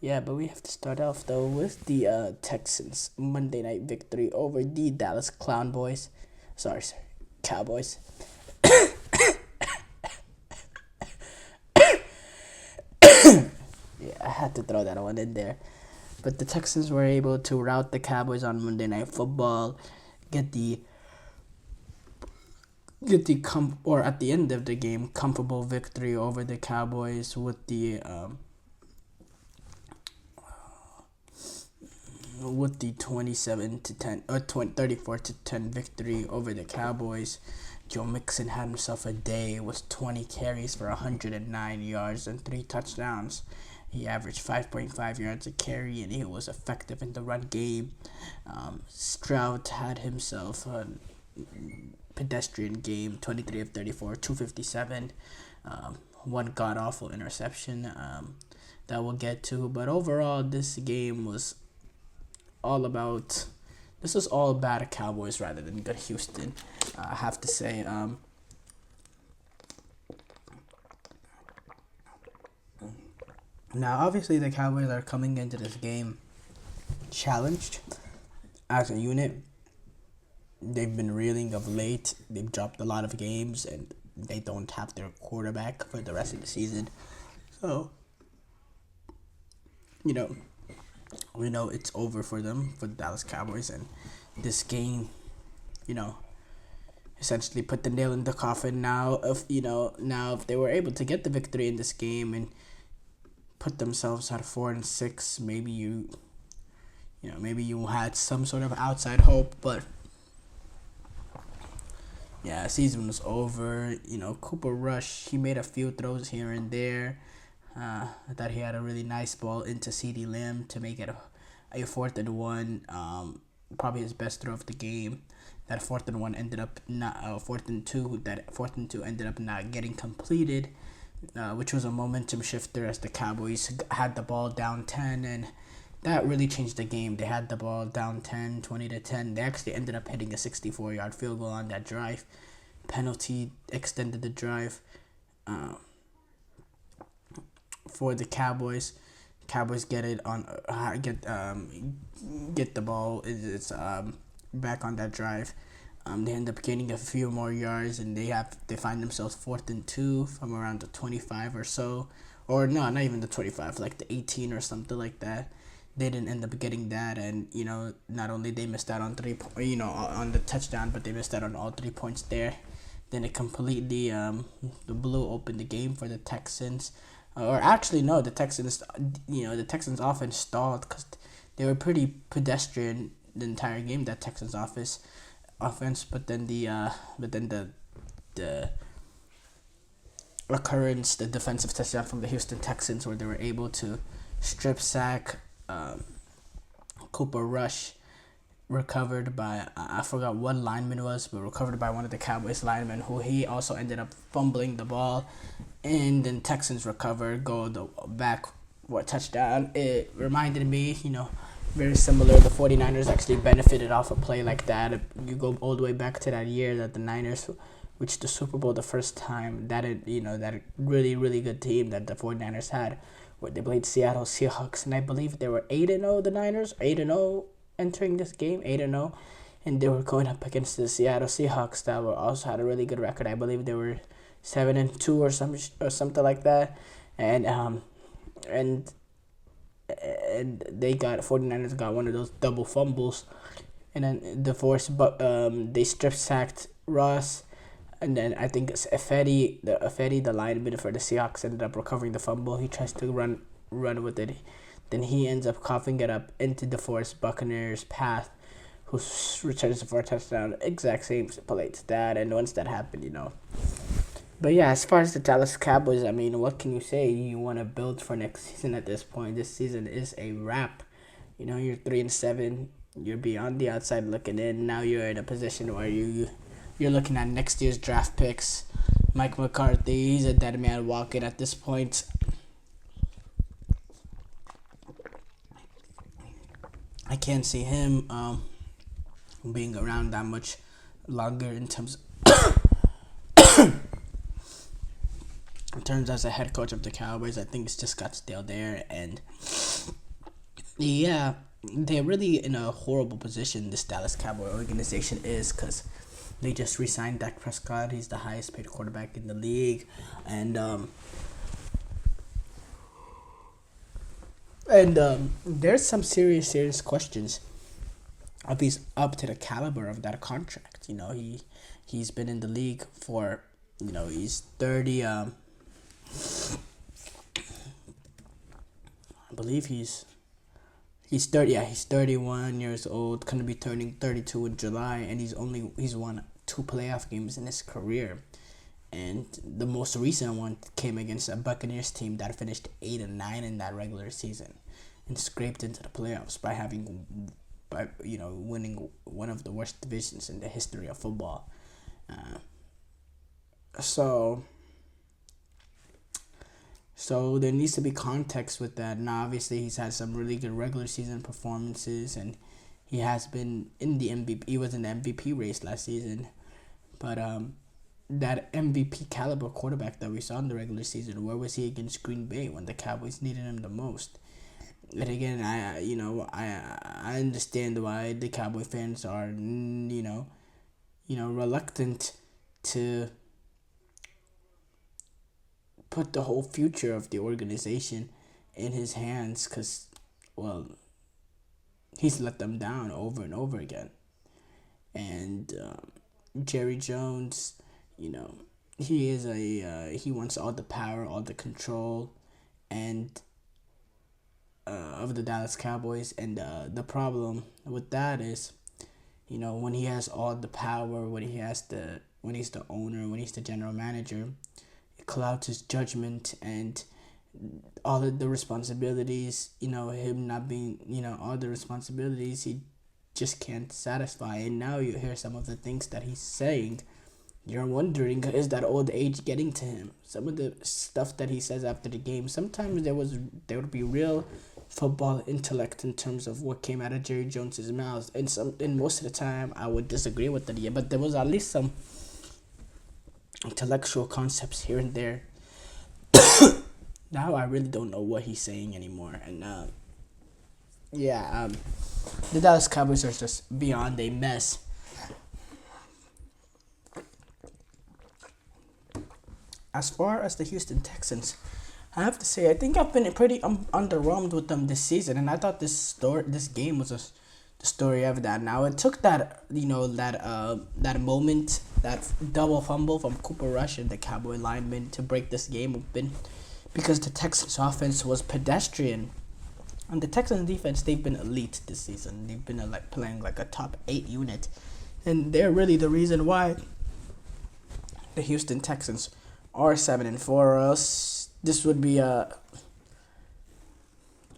Yeah, but we have to start off though with the Texans Monday night victory over the Dallas Clown Boys. Sorry, Cowboys. Yeah, I had to throw that one in there. But the Texans were able to rout the Cowboys on Monday Night Football, get the or at the end of the game, comfortable victory over the Cowboys with the 27 to 10 or 34 to 10 victory over the Cowboys. Joe Mixon had himself a day. It was 20 carries for 109 yards and 3 touchdowns. He averaged 5.5 yards a carry, and he was effective in the run game. Stroud had himself a pedestrian game, 23 of 34, 257. One god-awful interception that we'll get to. But overall, this game was all about... This was all bad Cowboys rather than good Houston, I have to say. Now, obviously, the Cowboys are coming into this game challenged as a unit. They've been reeling of late. They've dropped a lot of games, and they don't have their quarterback for the rest of the season. So, we know it's over for them, for the Dallas Cowboys, and this game, essentially put the nail in the coffin. Now if they were able to get the victory in this game and put themselves at 4-6, maybe you had some sort of outside hope, but yeah, season was over. Cooper Rush, he made a few throws here and there. I thought he had a really nice ball into CeeDee Lamb to make it a 4th and 1. Probably his best throw of the game. That 4th and 1 ended up not 4th and 2. That 4th and 2 ended up not getting completed, which was a momentum shifter as the Cowboys had the ball down 10, and that really changed the game. They had the ball down 10, 20 to 10. They actually ended up hitting a 64-yard field goal on that drive. Penalty extended the drive. For the Cowboys get it on get the ball. It's back on that drive. They end up gaining a few more yards, and they find themselves 4th and 2 from around the 25 or so, or no, not even the 25, like the 18 or something like that. They didn't end up getting that, and not only they missed out on on the touchdown, but they missed out on all 3 points there. Then it completely blew open the game for the Texans. Or actually, no, the Texans offense stalled because they were pretty pedestrian the entire game. That Texans offense, but then the occurrence, the defensive touchdown from the Houston Texans, where they were able to strip sack Cooper Rush, recovered by I forgot what lineman it was, but recovered by one of the Cowboys linemen, who he also ended up fumbling the ball. And then Texans recovered, touchdown. It reminded me, very similar. The 49ers actually benefited off a play like that. You go all the way back to that year that the Niners reached the Super Bowl the first time. That really, really good team that the 49ers had, where they played Seattle Seahawks, and I believe they were 8-0, the Niners, 8-0 entering this game, 8-0, and they were going up against the Seattle Seahawks that were also had a really good record. I believe they were 7-2 or something like that, and they 49ers got one of those double fumbles, and then they strip sacked Ross, and then I think Effetti, the lineman for the Seahawks, ended up recovering the fumble. He tries to run with it, then he ends up coughing it up into DeForest Buccaneers' path, who returns for a touchdown. Exact same play to that, and once that happened, But yeah, as far as the Dallas Cowboys, what can you say? You want to build for next season at this point. This season is a wrap. You're 3-7. You're beyond the outside looking in. Now you're in a position where you're looking at next year's draft picks. Mike McCarthy, he's a dead man walking at this point. I can't see him being around that much longer in terms as a head coach of the Cowboys. I think it's just got stale there, and Yeah, they're really in a horrible position. This Dallas Cowboy organization is because they just re-signed Dak Prescott. He's the highest paid quarterback in the league, and there's some serious questions if he's up to the caliber of that contract. He's been in the league for, he's 30. I believe he's 30. Yeah, he's 31 years old. Gonna be turning 32 in July, and he's won 2 playoff games in his career. And the most recent one came against a Buccaneers team that finished 8-9 in that regular season, and scraped into the playoffs by winning one of the worst divisions in the history of football. Uh, so so there needs to be context with that. Now, obviously, he's had some really good regular season performances, and he has been in the MVP. He was in the MVP race last season, but that MVP caliber quarterback that we saw in the regular season, where was he against Green Bay when the Cowboys needed him the most? And again, I understand why the Cowboy fans are reluctant to put the whole future of the organization in his hands, because, well, he's let them down over and over again. And Jerry Jones, he wants all the power, all the control, and of the Dallas Cowboys. And the problem with that is, when he has all the power, when he's the owner, when he's the general manager, it clouds his judgment and all of the responsibilities. Him not being, all the responsibilities he just can't satisfy. And now you hear some of the things that he's saying. You're wondering, is that old age getting to him? Some of the stuff that he says after the game, sometimes there would be real football intellect in terms of what came out of Jerry Jones's mouth, and most of the time I would disagree with it. Yeah, but there was at least some intellectual concepts here and there. Now I really don't know what he's saying anymore, and the Dallas Cowboys are just beyond a mess. As far as the Houston Texans, I have to say I think I've been pretty underwhelmed with them this season, and I thought this game was the story of that. Now it took that moment, that double fumble from Cooper Rush and the Cowboy lineman to break this game open, because the Texans offense was pedestrian. And the Texans defense, they've been elite this season. They've been playing like a top 8 unit, and they're really the reason why the Houston Texans are 7-4. Or else this would be a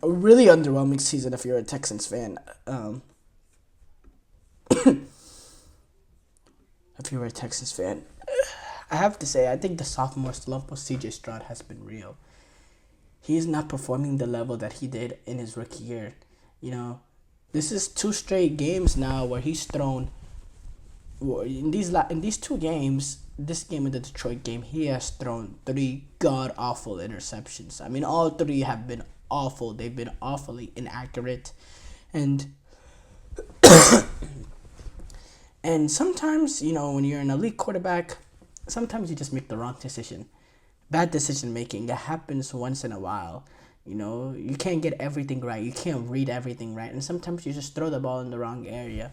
really underwhelming season if you're a Texans fan. If you're a Texans fan, I have to say I think the sophomore slump of CJ Stroud has been real. He is not performing the level that he did in his rookie year. This is 2 straight games now where he's thrown. In these 2 games, this game and the Detroit game, he has thrown 3 god awful interceptions. I mean, all 3 have been awful. They've been awfully inaccurate, and and sometimes, when you're an elite quarterback, sometimes you just make the wrong decision. Bad decision making, that happens once in a while. You can't get everything right. You can't read everything right, and sometimes you just throw the ball in the wrong area.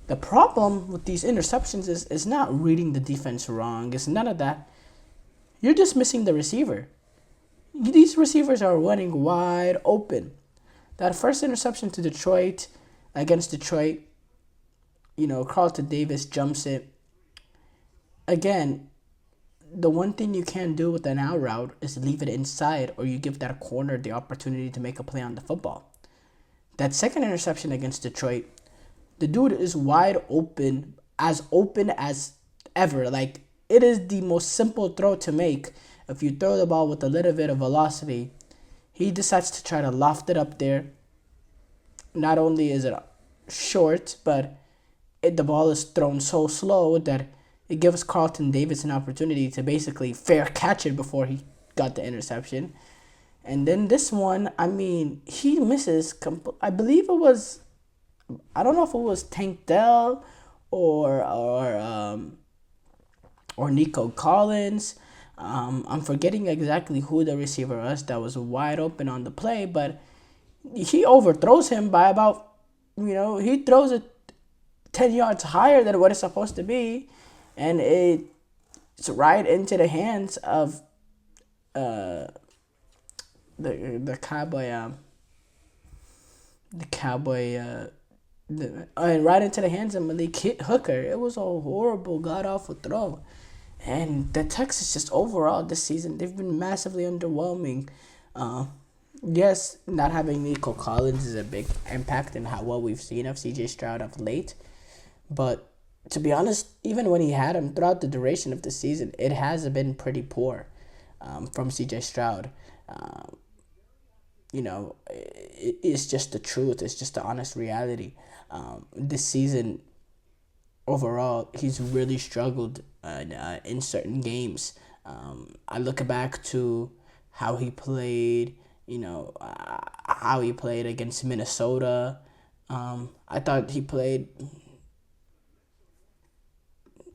The problem with these interceptions is not reading the defense wrong. It's none of that. You're just missing the receiver. These receivers are running wide open. That first interception to Detroit, against Detroit, Carlton Davis jumps it. Again, the one thing you can't do with an out route is leave it inside, or you give that corner the opportunity to make a play on the football. That second interception against Detroit, the dude is wide open as ever. Like, it is the most simple throw to make. If you throw the ball with a little bit of velocity, he decides to try to loft it up there. Not only is it short, but the ball is thrown so slow that it gives Carlton Davis an opportunity to basically fair catch it before he got the interception. And then this one, I mean, he misses. I believe it was. I don't know if it was Tank Dell or or Nico Collins. I'm forgetting exactly who the receiver was that was wide open on the play, but he overthrows him by about, he throws it 10 yards higher than what it's supposed to be, and it's right into the hands of uh, the Cowboy, the Cowboy, and right into the hands of Malik Hooker. It was a horrible, god awful throw. And the Texans just overall this season, they've been massively underwhelming. Uh, yes, not having Nico Collins is a big impact in how what we've seen of CJ Stroud of late. But to be honest, even when he had him throughout the duration of the season, it has been pretty poor from CJ Stroud. Um, it's just the truth. It's just the honest reality. This season, overall, he's really struggled in certain games. I look back to how he played, how he played against Minnesota. I thought he played,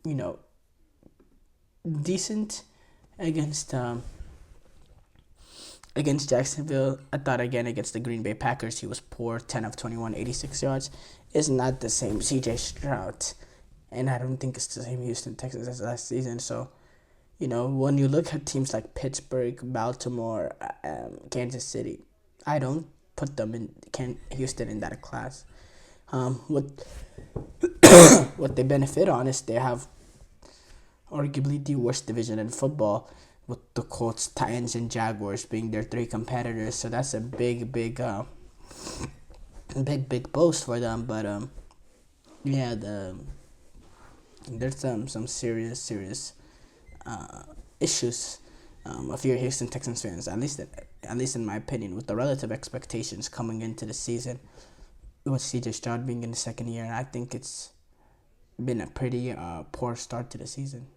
you know, decent against against Jacksonville. I thought again against the Green Bay Packers he was poor, 10 of 21, 86 yards. It's not the same CJ Stroud, and I don't think it's the same Houston Texans as last season. So, when you look at teams like Pittsburgh, Baltimore, Kansas City, I don't put them in Houston in that class. What what they benefit on is they have arguably the worst division in football, with the Colts, Titans, and Jaguars being their three competitors. So that's a big boast for them. But yeah, there's some serious issues. If you're Houston Texans fans, at least in my opinion, with the relative expectations coming into the season, with CJ Stroud being in the second year, I think it's been a pretty poor start to the season.